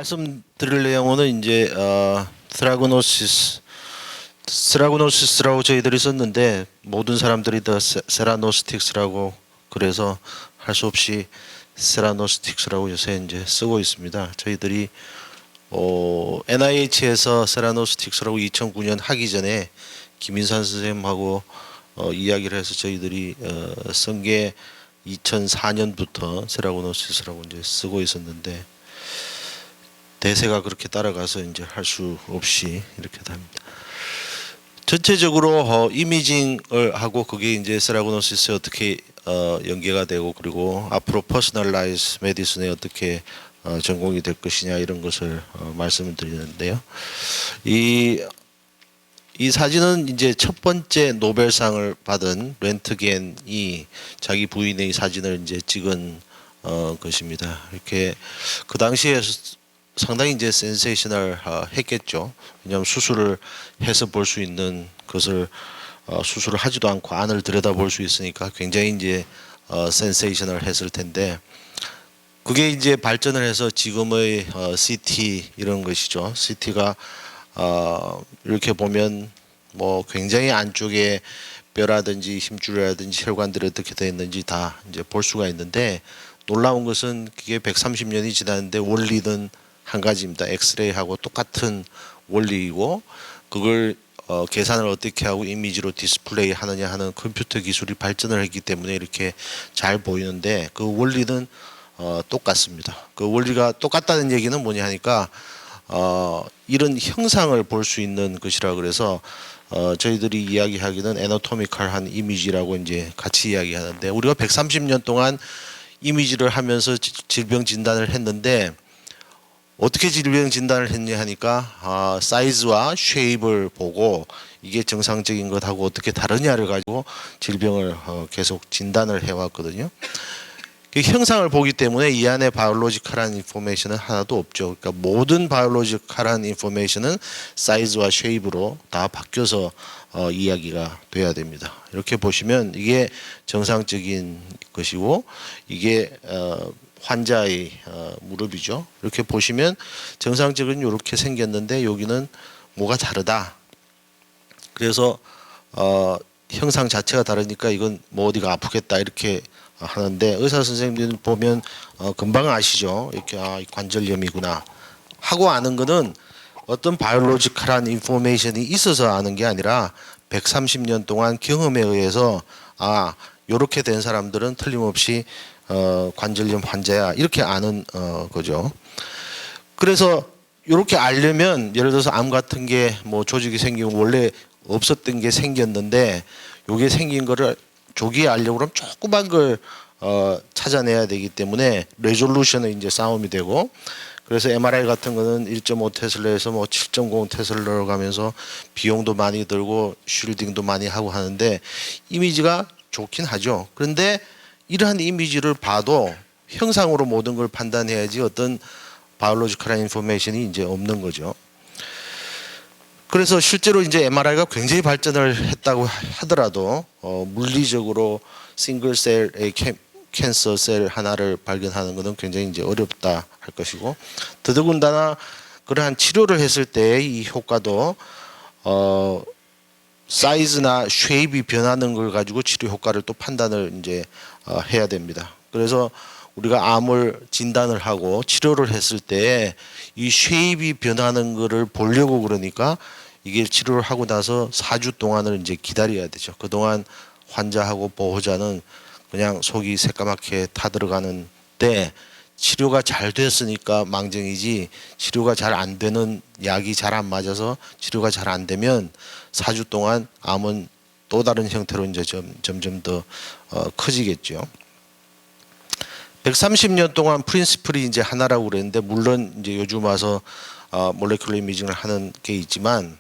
말씀드릴 내용은 이제 스라고노시스라고 저희들이 썼는데 모든 사람들이 다 세라노스틱스라고 그래서 할 수 없이 세라노스틱스라고 요새 이제 쓰고 있습니다. 저희들이 NIH에서 세라노스틱스라고 2009년 하기 전에 김인산 선생님하고 이야기를 해서 저희들이 쓴 게 2004년부터 세라고노시스라고 이제 쓰고 있었는데 대세가 그렇게 따라가서 이제 할 수 없이 이렇게 됩니다. 전체적으로 이미징을 하고 그게 이제 세라고노시스에 어떻게 연계가 되고 그리고 앞으로 퍼스널라이즈 메디슨에 어떻게 전공이 될 것이냐 이런 것을 말씀을 드리는데요. 이 사진은 이제 첫 번째 노벨상을 받은 렌트겐이 자기 부인의 사진을 이제 찍은 것입니다. 이렇게 그 당시에 상당히 이제 센세이셔널 했겠죠. 왜냐하면 수술을 해서 볼 수 있는 것을 수술을 하지도 않고 안을 들여다볼 수 있으니까 굉장히 이제 센세이셔널 했을 텐데 그게 이제 발전을 해서 지금의 CT 이런 것이죠. CT가 이렇게 보면 뭐 굉장히 안쪽에 뼈라든지 힘줄이라든지 혈관들이 어떻게 되어 있는지 다 이제 볼 수가 있는데 놀라운 것은 그게 130년이 지났는데 원리는 한 가지입니다. 엑스레이하고 똑같은 원리이고 그걸 계산을 어떻게 하고 이미지로 디스플레이 하느냐 하는 컴퓨터 기술이 발전을 했기 때문에 이렇게 잘 보이는데 그 원리는 똑같습니다. 그 원리가 똑같다는 얘기는 뭐냐 하니까 이런 형상을 볼 수 있는 것이라 그래서 저희들이 이야기하기는 애너토미컬한 이미지라고 이제 같이 이야기하는데 우리가 130년 동안 이미지를 하면서 질병 진단을 했는데 어떻게 질병 진단을 했냐 하니까 사이즈와 쉐입을 보고 이게 정상적인 것하고 어떻게 다르냐를 가지고 질병을 계속 진단을 해왔거든요. 그 형상을 보기 때문에 이 안에 바이올로지컬한 인포메이션은 하나도 없죠. 그러니까 모든 바이올로지컬한 인포메이션은 사이즈와 쉐입으로 다 바뀌어서 이야기가 돼야 됩니다. 이렇게 보시면 이게 정상적인 것이고 이게 환자의 무릎이죠. 이렇게 보시면 정상적인 이렇게 생겼는데 여기는 뭐가 다르다. 그래서 형상 자체가 다르니까 이건 뭐 어디가 아프겠다 이렇게 하는데 의사 선생님들 보면 금방 아시죠. 이렇게 관절염이구나 하고 아는 거는 어떤 바이올로지컬한 인포메이션이 있어서 아는 게 아니라 130년 동안 경험에 의해서 요렇게 된 사람들은 틀림없이 관절염 환자야 이렇게 아는 거죠. 그래서 이렇게 알려면 예를 들어서 암 같은 게 뭐 조직이 생기고 원래 없었던 게 생겼는데 요게 생긴 거를 조기에 알려고 그러면 조그만 걸 찾아내야 되기 때문에 레졸루션에 이제 싸움이 되고 그래서 MRI 같은 거는 1.5 테슬라에서 뭐 7.0 테슬라로 가면서 비용도 많이 들고 쉴딩도 많이 하고 하는데 이미지가 좋긴 하죠. 그런데 이러한 이미지를 봐도 형상으로 모든 걸 판단해야지 어떤 바이올로지컬한 인포메이션이 이제 없는 거죠. 그래서 실제로 이제 MRI가 굉장히 발전을 했다고 하더라도 물리적으로 싱글셀의 캔서 셀 하나를 발견하는 것은 굉장히 이제 어렵다 할 것이고 더더군다나 그러한 치료를 했을 때의 이 효과도 사이즈나 쉐입이 변하는 걸 가지고 치료 효과를 또 판단을 이제 해야 됩니다. 그래서 우리가 암을 진단을 하고 치료를 했을 때 이 쉐입이 변하는 거를 보려고 그러니까 이게 치료를 하고 나서 4주 동안을 이제 기다려야 되죠. 그동안 환자하고 보호자는 그냥 속이 새까맣게 타들어가는데 치료가 잘 됐으니까 망정이지 치료가 잘 안 되는 약이 잘 안 맞아서 치료가 잘 안 되면 4주 동안 암은 또 다른 형태로 이제 점점 더 커지겠죠. 130년 동안 프린시플이 이제 하나라고 그랬는데 물론 이제 요즘 와서 몰레큘러 이미징을 하는 게 있지만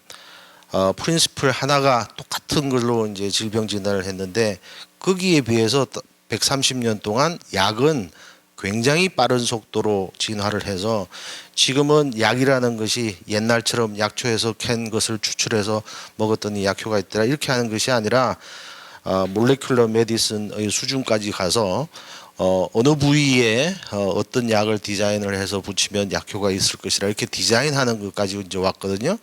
프린시플 하나가 똑같은 걸로 이제 질병 진단을 했는데 거기에 비해서 130년 동안 약은 굉장히 빠른 속도로 진화를 해서 지금은 약이라는 것이 옛날처럼 약초에서 캔 것을 추출해서 먹었더니 약효가 있더라 이렇게 하는 것이 아니라 몰레큘러 메디슨의 수준까지 가서 어느 부위에 어떤 약을 디자인을 해서 붙이면 약효가 있을 것이라 이렇게 디자인하는 것까지 이제 왔거든요.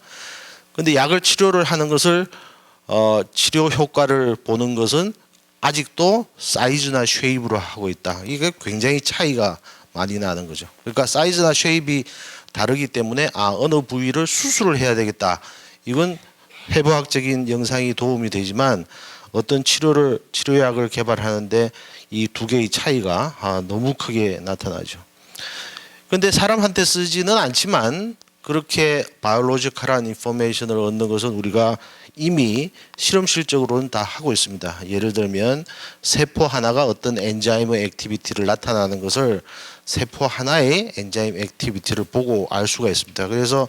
근데 약을 치료를 하는 것을 치료 효과를 보는 것은 아직도 사이즈나 쉐입으로 하고 있다. 이게 굉장히 차이가 많이 나는 거죠. 그러니까 사이즈나 쉐입이 다르기 때문에 어느 부위를 수술을 해야 되겠다. 이건 해부학적인 영상이 도움이 되지만 어떤 치료약을 개발하는데 이 두 개의 차이가 너무 크게 나타나죠. 근데 사람한테 쓰지는 않지만 그렇게 바이올로지컬한 인포메이션을 얻는 것은 우리가 이미 실험실적으로는 다 하고 있습니다. 예를 들면 세포 하나가 어떤 엔자임의 액티비티를 나타나는 것을 세포 하나의 엔자임 액티비티를 보고 알 수가 있습니다. 그래서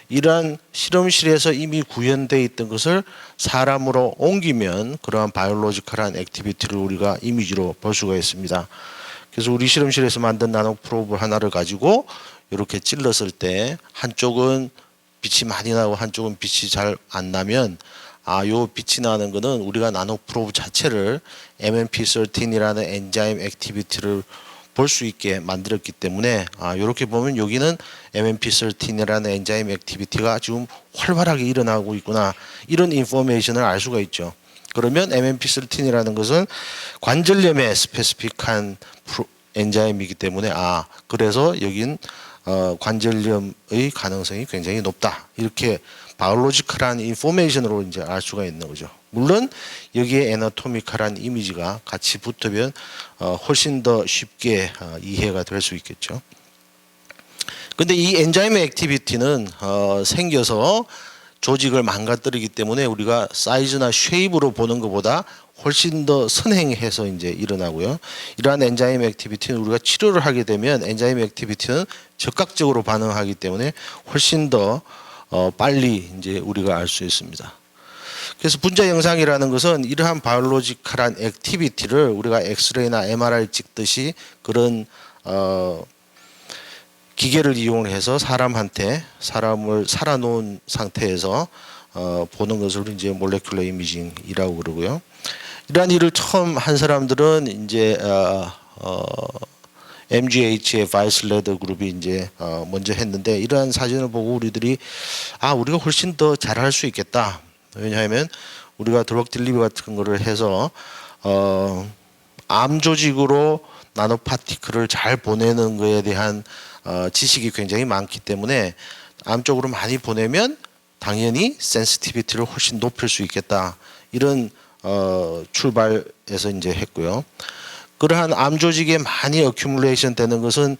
이러한 실험실에서 이미 구현되어 있던 것을 사람으로 옮기면 그러한 바이올로지컬한 액티비티를 우리가 이미지로 볼 수가 있습니다. 그래서 우리 실험실에서 만든 나노 프로브 하나를 가지고 이렇게 찔렀을 때 한쪽은 빛이 많이 나고 한쪽은 빛이 잘 안 나면 요 빛이 나는 거는 우리가 나노 프로브 자체를 MMP13이라는 엔자임 액티비티를 볼 수 있게 만들었기 때문에 이렇게 보면 여기는 MMP13이라는 엔자임 액티비티가 지금 활발하게 일어나고 있구나, 이런 인포메이션을 알 수가 있죠. 그러면 MMP13이라는 것은 관절염에 스페시픽한 엔자임이기 때문에 그래서 여긴 관절염의 가능성이 굉장히 높다, 이렇게 바이올로지컬한 인포메이션으로 이제 알 수가 있는 거죠. 물론 여기에 애너토미컬한 이미지가 같이 붙으면 훨씬 더 쉽게 이해가 될 수 있겠죠. 근데 이 엔자임의 액티비티는 생겨서 조직을 망가뜨리기 때문에 우리가 사이즈나 쉐입으로 보는 것보다 훨씬 더 선행해서 이제 일어나고요. 이러한 엔자임 액티비티는 우리가 치료를 하게 되면 엔자임 액티비티는 적극적으로 반응하기 때문에 훨씬 더 빨리 이제 우리가 알 수 있습니다. 그래서 분자 영상이라는 것은 이러한 바이올로지컬한 액티비티를 우리가 엑스레이나 MRI 찍듯이 그런 기계를 이용해서 사람을 살아놓은 상태에서 보는 것을 이제 몰레큘러 이미징이라고 그러고요. 이러한 일을 처음 한 사람들은 이제 MGH의 바이슬레더 그룹이 이제 먼저 했는데, 이러한 사진을 보고 우리들이 우리가 훨씬 더 잘할 수 있겠다. 왜냐하면 우리가 드럭 딜리버리 같은 거를 해서 암 조직으로 나노 파티클을 잘 보내는 것에 대한 지식이 굉장히 많기 때문에 암 쪽으로 많이 보내면 당연히 센시티비티를 훨씬 높일 수 있겠다, 이런 출발에서 이제 했고요. 그러한 암 조직에 많이 어큐뮬레이션 되는 것은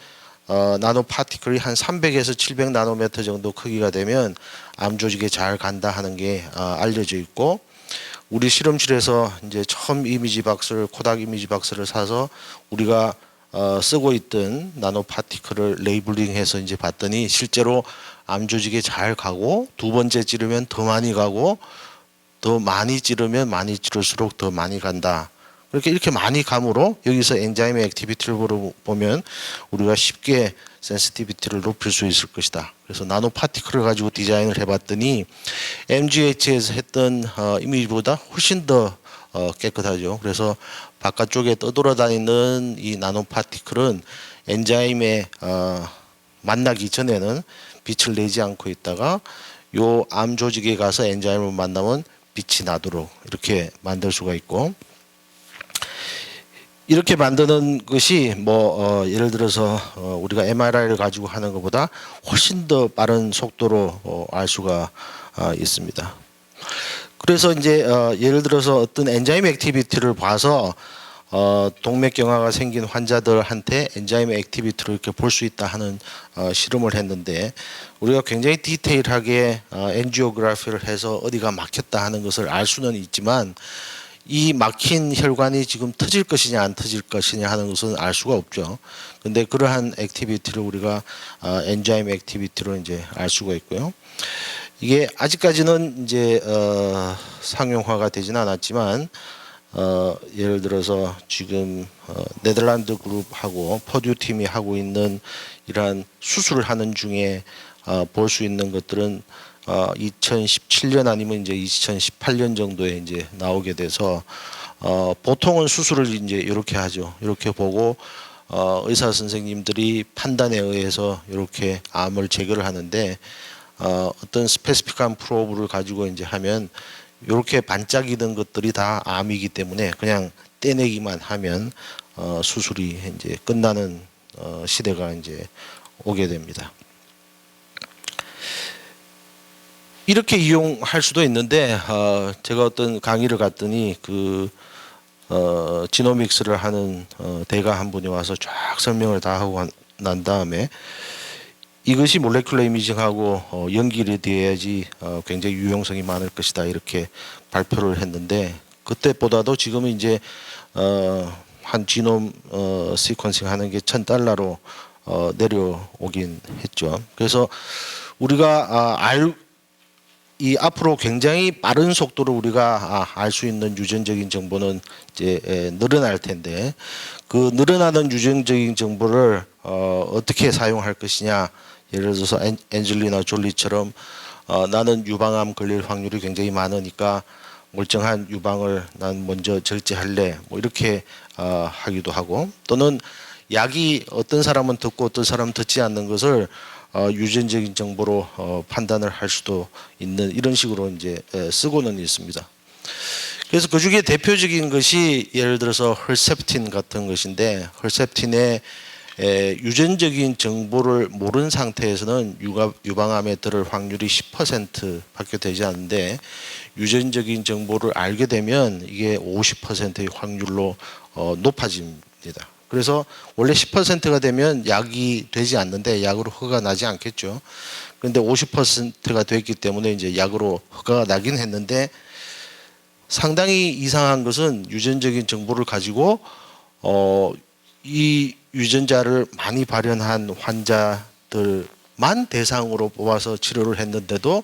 나노 파티클이 한 300에서 700 나노미터 정도 크기가 되면 암 조직에 잘 간다 하는 게 알려져 있고, 우리 실험실에서 이제 처음 이미지 박스를, 코닥 이미지 박스를 사서 우리가 쓰고 있던 나노 파티클을 레이블링해서 이제 봤더니 실제로 암 조직에 잘 가고, 두 번째 찌르면 더 많이 가고, 더 많이 찌르면 많이 찌를수록 더 많이 간다. 이렇게 많이 감으로 여기서 엔자임의 액티비티를 보면 우리가 쉽게 센시티비티를 높일 수 있을 것이다. 그래서 나노 파티클을 가지고 디자인을 해봤더니 MGH에서 했던 이미지보다 훨씬 더 깨끗하죠. 그래서 바깥쪽에 떠돌아다니는 이 나노 파티클은 엔자임에 만나기 전에는 빛을 내지 않고 있다가 요 암 조직에 가서 엔자임을 만나면 빛이 나도록 이렇게 만들 수가 있고, 이렇게 만드는 것이 예를 들어서 우리가 MRI를 가지고 하는 것보다 훨씬 더 빠른 속도로 알 수가 있습니다. 그래서 이제 예를 들어서 어떤 엔자임 액티비티를 봐서 동맥경화가 생긴 환자들한테 엔자임 액티비티를 이렇게 볼 수 있다 하는 실험을 했는데, 우리가 굉장히 디테일하게 엔지오그래피를 해서 어디가 막혔다 하는 것을 알 수는 있지만 이 막힌 혈관이 지금 터질 것이냐 안 터질 것이냐 하는 것은 알 수가 없죠. 근데 그러한 액티비티를 우리가 엔자임 액티비티로 이제 알 수가 있고요. 이게 아직까지는 이제 상용화가 되지는 않았지만 예를 들어서 지금 네덜란드 그룹하고 퍼듀 팀이 하고 있는 이러한 수술을 하는 중에 볼 수 있는 것들은 2017년 아니면 이제 2018년 정도에 이제 나오게 돼서 보통은 수술을 이제 이렇게 하죠. 이렇게 보고 의사 선생님들이 판단에 의해서 이렇게 암을 제거를 하는데 어떤 스페시픽한 프로브를 가지고 이제 하면 이렇게 반짝이던 것들이 다 암이기 때문에 그냥 떼내기만 하면 수술이 이제 끝나는 시대가 이제 오게 됩니다. 이렇게 이용할 수도 있는데 제가 어떤 강의를 갔더니 그 지노믹스를 하는 대가 한 분이 와서 쫙 설명을 다 하고 난 다음에 이것이 몰레큘러 이미징하고 연결이 되어야지 굉장히 유용성이 많을 것이다 이렇게 발표를 했는데 그때보다도 지금은 이제 한 지놈 시퀀싱 하는 게 $1,000로 내려오긴 했죠. 그래서 우리가 이 앞으로 굉장히 빠른 속도로 우리가 알 수 있는 유전적인 정보는 이제 늘어날 텐데 그 늘어나는 유전적인 정보를 어떻게 사용할 것이냐. 예를 들어서 엔젤리나 졸리처럼 나는 유방암 걸릴 확률이 굉장히 많으니까 멀쩡한 유방을 난 먼저 절제할래 뭐 이렇게 하기도 하고 또는 약이 어떤 사람은 듣고 어떤 사람은 듣지 않는 것을 유전적인 정보로 판단을 할 수도 있는 이런 식으로 이제 쓰고는 있습니다. 그래서 그 중에 대표적인 것이 예를 들어서 헐셉틴 같은 것인데 헐셉틴의 유전적인 정보를 모르는 상태에서는 유방암에 들을 확률이 10%밖에 되지 않는데 유전적인 정보를 알게 되면 이게 50%의 확률로 높아집니다. 그래서 원래 10%가 되면 약이 되지 않는데 약으로 허가가 나지 않겠죠. 그런데 50%가 됐기 때문에 이제 약으로 허가가 나긴 했는데 상당히 이상한 것은 유전적인 정보를 가지고 이 유전자를 많이 발현한 환자들만 대상으로 뽑아서 치료를 했는데도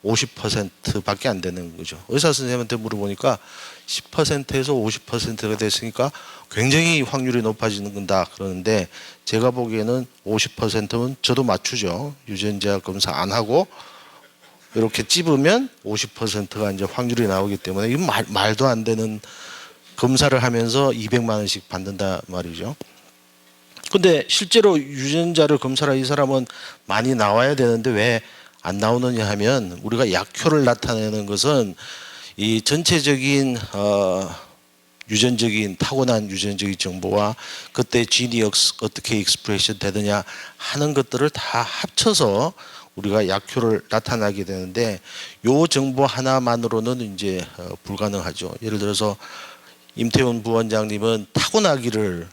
50%밖에 안 되는 거죠. 의사 선생님한테 물어보니까 10%에서 50%가 됐으니까 굉장히 확률이 높아지는 건다 그러는데 제가 보기에는 50%면 저도 맞추죠. 유전자 검사 안 하고 이렇게 찝으면 50%가 이제 확률이 나오기 때문에 이건 말도 안 되는 검사를 하면서 200만 원씩 받는다 말이죠. 근데 실제로 유전자를 검사할 이 사람은 많이 나와야 되는데 왜 안 나오느냐 하면 우리가 약효를 나타내는 것은 이 전체적인 유전적인 타고난 유전적인 정보와 그때 진이 어떻게 익스프레션 되느냐 하는 것들을 다 합쳐서 우리가 약효를 나타나게 되는데 요 정보 하나만으로는 이제 불가능하죠. 예를 들어서 임태훈 부원장님은 타고나기를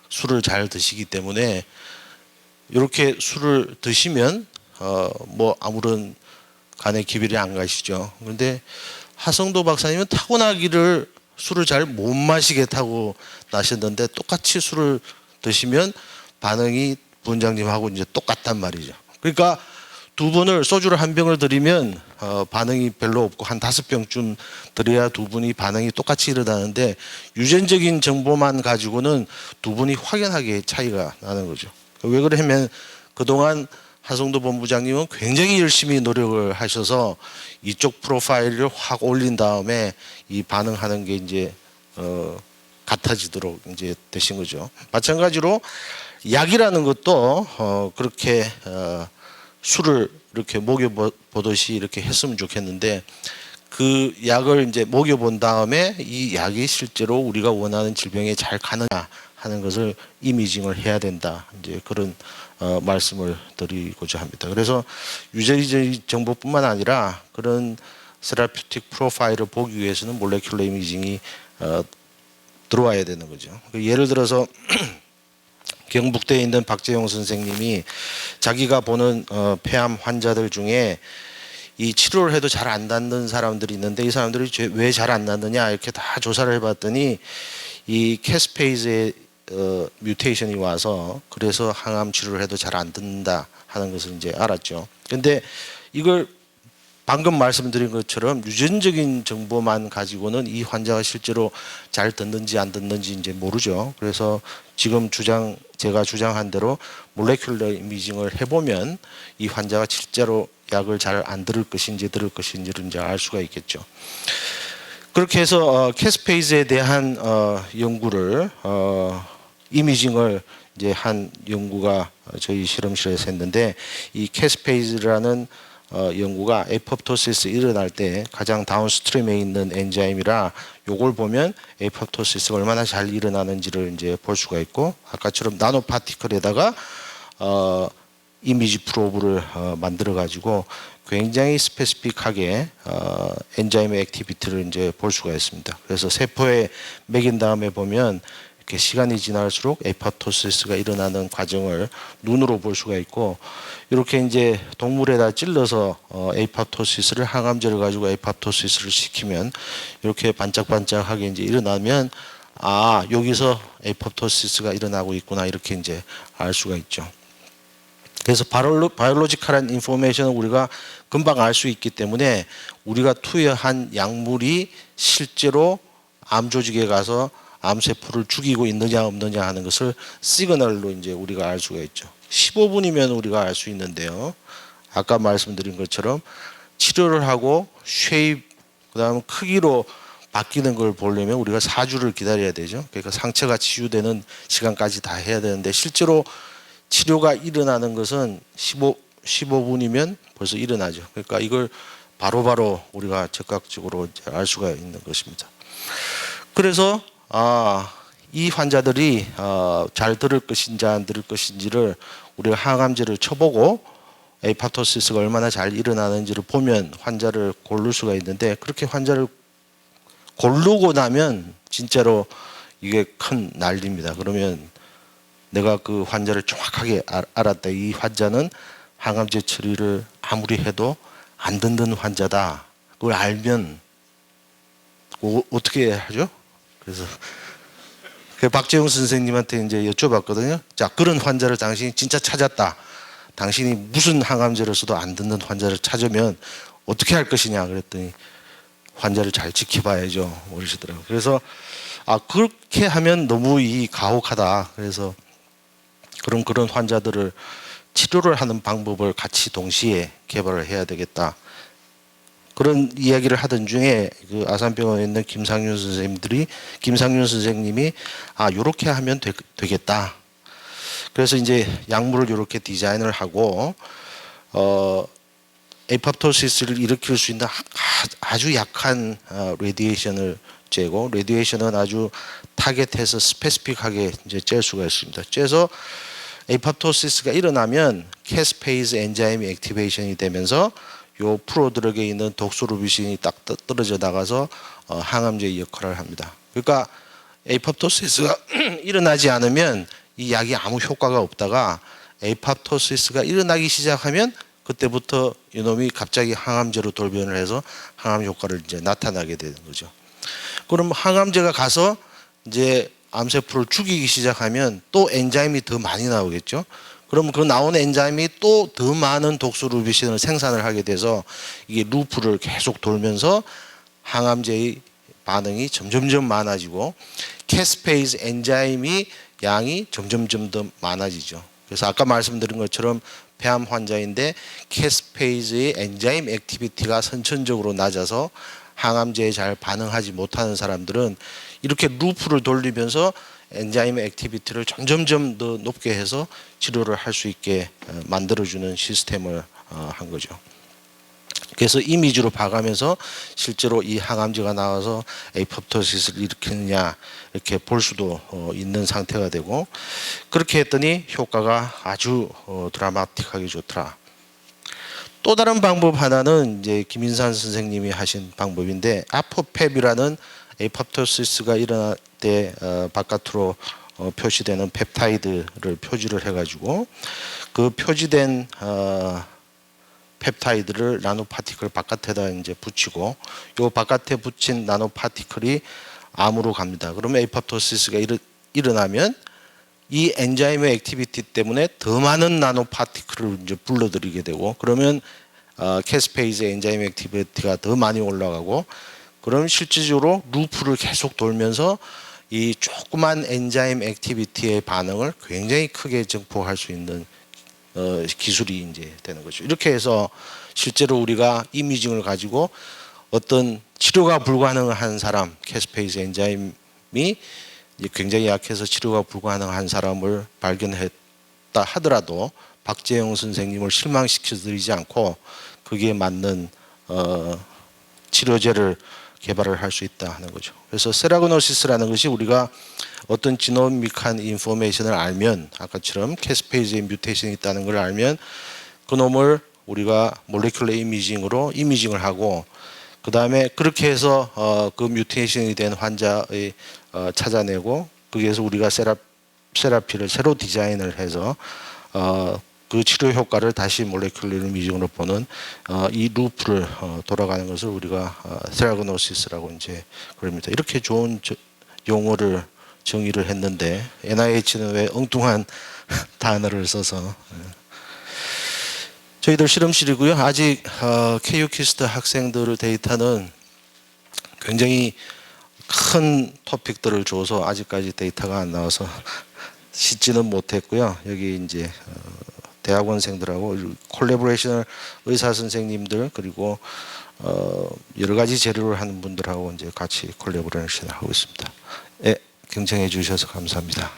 술을 잘 드시기 때문에 이렇게 술을 드시면 뭐 아무런 간에 기별이 안 가시죠. 그런데 하성도 박사님은 타고나기를 술을 잘 못 마시게 타고 나셨는데 똑같이 술을 드시면 반응이 부원장님하고 이제 똑같단 말이죠. 그러니까 두 분을 소주를 한 병을 드리면 반응이 별로 없고 한 5병쯤 드려야 두 분이 반응이 똑같이 일어나는데 유전적인 정보만 가지고는 두 분이 확연하게 차이가 나는 거죠. 왜 그러냐면 그동안 하성도 본부장님은 굉장히 열심히 노력을 하셔서 이쪽 프로파일을 확 올린 다음에 이 반응하는 게 이제 같아지도록 이제 되신 거죠. 마찬가지로 약이라는 것도 그렇게 술을 이렇게 먹여보듯이 이렇게 했으면 좋겠는데 그 약을 이제 먹여본 다음에 이 약이 실제로 우리가 원하는 질병에 잘 가느냐 하는 것을 이미징을 해야 된다. 이제 그런 말씀을 드리고자 합니다. 그래서 유전적인 정보뿐만 아니라 그런 세라피틱 프로파일을 보기 위해서는 몰레큘러 이미징이 들어와야 되는 거죠. 예를 들어서 경북대에 있는 박재용 선생님이 자기가 보는 폐암 환자들 중에 이 치료를 해도 잘 안 낫는 사람들이 있는데 이 사람들이 왜 잘 안 낫느냐 이렇게 다 조사를 해봤더니 이 캐스페이즈의 뮤테이션이 와서 그래서 항암 치료를 해도 잘 안 듣는다 하는 것을 이제 알았죠. 근데 이걸 방금 말씀드린 것처럼 유전적인 정보만 가지고는 이 환자가 실제로 잘 듣는지 안 듣는지 이제 모르죠. 그래서 지금 제가 주장한 대로 몰레큘러 이미징을 해보면 이 환자가 실제로 약을 잘 안 들을 것인지 들을 것인지를 이제 알 수가 있겠죠. 그렇게 해서 캐스페이즈에 대한 연구를 이미징을 이제 한 연구가 저희 실험실에서 했는데, 이 캐스페이즈라는 연구가 에포프토시스 일어날 때 가장 다운스트림에 있는 엔자임이라 요걸 보면 에포프토시스가 얼마나 잘 일어나는지를 이제 볼 수가 있고, 아까처럼 나노 파티클에다가 이미지 프로브를 만들어 가지고 굉장히 스페시픽하게 엔자임의 액티비티를 이제 볼 수가 있습니다. 그래서 세포에 먹인 다음에 보면 이렇게 시간이 지날수록 에포프토시스가 일어나는 과정을 눈으로 볼 수가 있고, 이렇게 이제 동물에다 찔러서 에포프토시스를 항암제를 가지고 에포프토시스를 시키면 이렇게 반짝반짝하게 이제 일어나면, 아, 여기서 에포프토시스가 일어나고 있구나, 이렇게 이제 알 수가 있죠. 그래서 바이올로지컬한 인포메이션을 우리가 금방 알 수 있기 때문에 우리가 투여한 약물이 실제로 암 조직에 가서 암세포를 죽이고 있느냐 없느냐 하는 것을 시그널로 이제 우리가 알 수가 있죠. 15분이면 우리가 알 수 있는데요. 아까 말씀드린 것처럼 치료를 하고 쉐입, 그다음 크기로 바뀌는 걸 보려면 우리가 4주를 기다려야 되죠. 그러니까 상처가 치유되는 시간까지 다 해야 되는데, 실제로 치료가 일어나는 것은 15분이면 벌써 일어나죠. 그러니까 이걸 바로바로 우리가 즉각적으로 알 수가 있는 것입니다. 그래서 이 환자들이 잘 들을 것인지 안 들을 것인지를 우리가 항암제를 쳐보고 에포프토시스가 얼마나 잘 일어나는지를 보면 환자를 고를 수가 있는데, 그렇게 환자를 고르고 나면 진짜로 이게 큰 난리입니다. 그러면 내가 그 환자를 정확하게 알았다. 이 환자는 항암제 처리를 아무리 해도 안 듣는 환자다. 그걸 알면 어떻게 하죠? 그래서 박재용 선생님한테 이제 여쭤봤거든요. 자, 그런 환자를 당신이 진짜 찾았다. 당신이 무슨 항암제를 써도 안 듣는 환자를 찾으면 어떻게 할 것이냐 그랬더니, 환자를 잘 지켜봐야죠, 그러시더라고요. 그래서 그렇게 하면 너무 가혹하다. 그래서 그런 환자들을 치료를 하는 방법을 같이 동시에 개발을 해야 되겠다. 그런 이야기를 하던 중에 그 아산병원에 있는 김상윤 선생님이 요렇게 하면 되겠다. 그래서 이제 약물을 이렇게 디자인을 하고 에포프토시스를 일으킬 수 있는 아주 약한 레디에이션을 쬐고, 레디에이션은 아주 타겟해서 스페시픽하게 이제 쬐 수가 있습니다. 쬐서 에포프토시스가 일어나면 캐스페이즈 엔자임이 액티베이션이 되면서 요 프로드럭에 있는 독소루비신이 딱 떨어져 나가서 항암제의 역할을 합니다. 그러니까 에포프토시스가 일어나지 않으면 이 약이 아무 효과가 없다가, 에포프토시스가 일어나기 시작하면 그때부터 이놈이 갑자기 항암제로 돌변을 해서 항암 효과를 이제 나타나게 되는 거죠. 그럼 항암제가 가서 이제 암세포를 죽이기 시작하면 또 엔자임이 더 많이 나오겠죠. 그럼 그 나온 엔자임이 또 더 많은 독소루비신을 생산을 하게 돼서 이게 루프를 계속 돌면서 항암제의 반응이 점점점 많아지고, 캐스페이즈 엔자임이 양이 점점점 더 많아지죠. 그래서 아까 말씀드린 것처럼 폐암 환자인데 캐스페이즈의 엔자임 액티비티가 선천적으로 낮아서 항암제에 잘 반응하지 못하는 사람들은 이렇게 루프를 돌리면서 엔자임의 액티비티를 점점점 더 높게 해서 치료를 할 수 있게 만들어주는 시스템을 한 거죠. 그래서 이미지로 봐가면서 실제로 이 항암제가 나와서 에포프토시스를 일으키느냐 이렇게 볼 수도 있는 상태가 되고, 그렇게 했더니 효과가 아주 드라마틱하게 좋더라. 또 다른 방법 하나는 이제 김인산 선생님이 하신 방법인데, 아포펩이라는 에포프토시스가 일어날 때 바깥으로 표시되는 펩타이드를 표지를 해가지고 그 표지된 펩타이드를 나노파티클 바깥에다 이제 붙이고, 요 바깥에 붙인 나노파티클이 암으로 갑니다. 그러면 에포프토시스가 일어나면 이 엔자임의 액티비티 때문에 더 많은 나노파티클을 이제 불러들이게 되고, 그러면 캐스페이즈 엔자임 액티비티가 더 많이 올라가고, 그럼 실질적으로 루프를 계속 돌면서 이 조그만 엔자임 액티비티의 반응을 굉장히 크게 증폭할 수 있는 기술이 이제 되는 거죠. 이렇게 해서 실제로 우리가 이미징을 가지고 어떤 치료가 불가능한 사람, 캐스페이스 엔자임이 굉장히 약해서 치료가 불가능한 사람을 발견했다 하더라도 박재영 선생님을 실망시켜드리지 않고 거기에 맞는 치료제를 개발을 할 수 있다 하는 거죠. 그래서 세라그노시스라는 것이 우리가 어떤 지노믹한 인포메이션을 알면 아까처럼 캐스페이즈에 뮤테이션이 있다는 걸 알면 그놈을 우리가 몰레큘러 이미징으로 이미징을 하고 그 다음에 그렇게 해서 그 뮤테이션이 된 환자의 찾아내고 거기에서 우리가 세라피를 새로 디자인을 해서 그 치료 효과를 다시 몰레큘러 이미징으로 보는 이 루프를 돌아가는 것을 우리가 세라그노시스라고 이제 그럽니다. 이렇게 좋은 용어를 정의를 했는데 NIH는 왜 엉뚱한 단어를 써서 저희들 실험실이고요. 아직 KU키스트 학생들 데이터는 굉장히 큰 토픽들을 줘서 아직까지 데이터가 안 나와서 씻지는 못했고요. 여기 이제 대학원생들하고 콜래보레이션을 의사 선생님들 그리고 여러 가지 재료를 하는 분들하고 이제 같이 콜래보레이션을 하고 있습니다. 예, 경청해 주셔서 감사합니다.